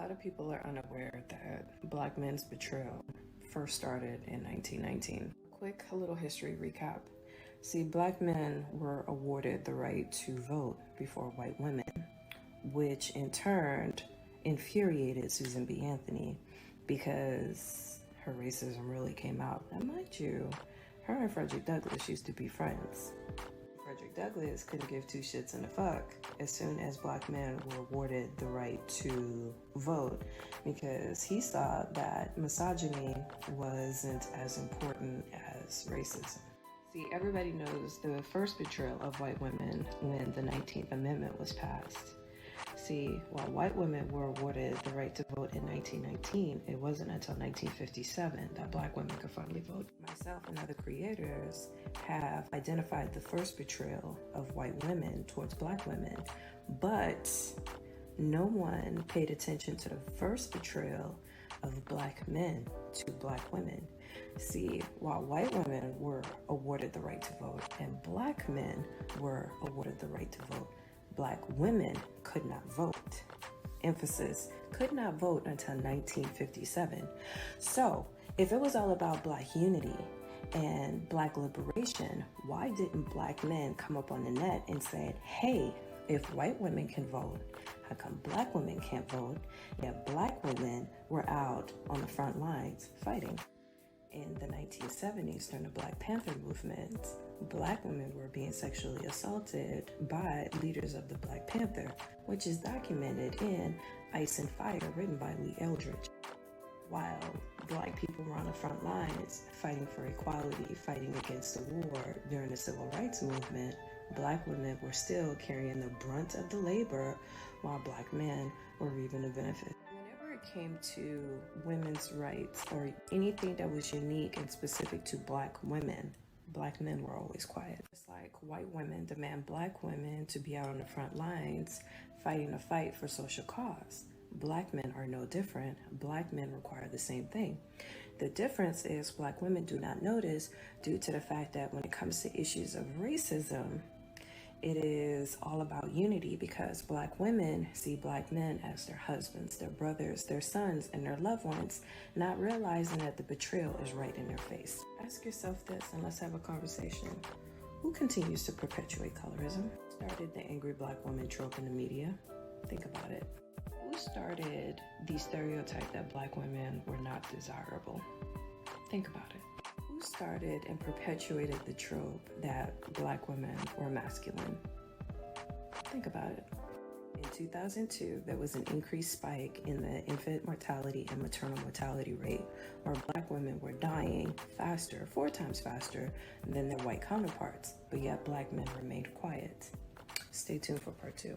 lot of people are unaware that Black men's betrayal first started in 1919. Quick little history recap. See, Black men were awarded the right to vote before white women, which in turn infuriated Susan B. Anthony because her racism really came out. And mind you, her and Frederick Douglass used to be friends. Frederick Douglass couldn't give two shits and a fuck as soon as Black men were awarded the right to vote, because he saw that misogyny wasn't as important as racism. See, everybody knows the first betrayal of white women when the 19th Amendment was passed. See, while white women were awarded the right to vote in 1919, it wasn't until 1957 that Black women could finally vote. Myself and other creators have identified the first betrayal of white women towards Black women, but no one paid attention to the first betrayal of Black men to Black women. See, while white women were awarded the right to vote and Black men were awarded the right to vote, Black women could not vote. Emphasis, could not vote until 1957. So, if it was all about Black unity and Black liberation, why didn't Black men come up on the net and said, hey, if white women can vote, how come Black women can't vote? Yet Black women were out on the front lines fighting. In the 1970s, during the Black Panther movement, Black women were being sexually assaulted by leaders of the Black Panther, which is documented in Ice and Fire, written by Lee Eldridge. While Black people were on the front lines fighting for equality, fighting against the war during the Civil Rights Movement, Black women were still carrying the brunt of the labor while Black men were reaping the benefit. Whenever it came to women's rights or anything that was unique and specific to Black women, Black men were always quiet. It's like white women demand Black women to be out on the front lines fighting a fight for social cause. Black men are no different. Black men require the same thing. The difference is Black women do not notice due to the fact that when it comes to issues of racism, it is all about unity, because Black women see Black men as their husbands, their brothers, their sons, and their loved ones, not realizing that the betrayal is right in their face. Ask yourself this and let's have a conversation. Who continues to perpetuate colorism? Who started the angry Black woman trope in the media? Think about it. Who started the stereotype that Black women were not desirable? Think about it. Who started and perpetuated the trope that Black women were masculine? Think about it. In 2002, there was an increased spike in the infant mortality and maternal mortality rate, where Black women were dying faster, 4 times faster than their white counterparts, but yet Black men remained quiet. Stay tuned for part 2.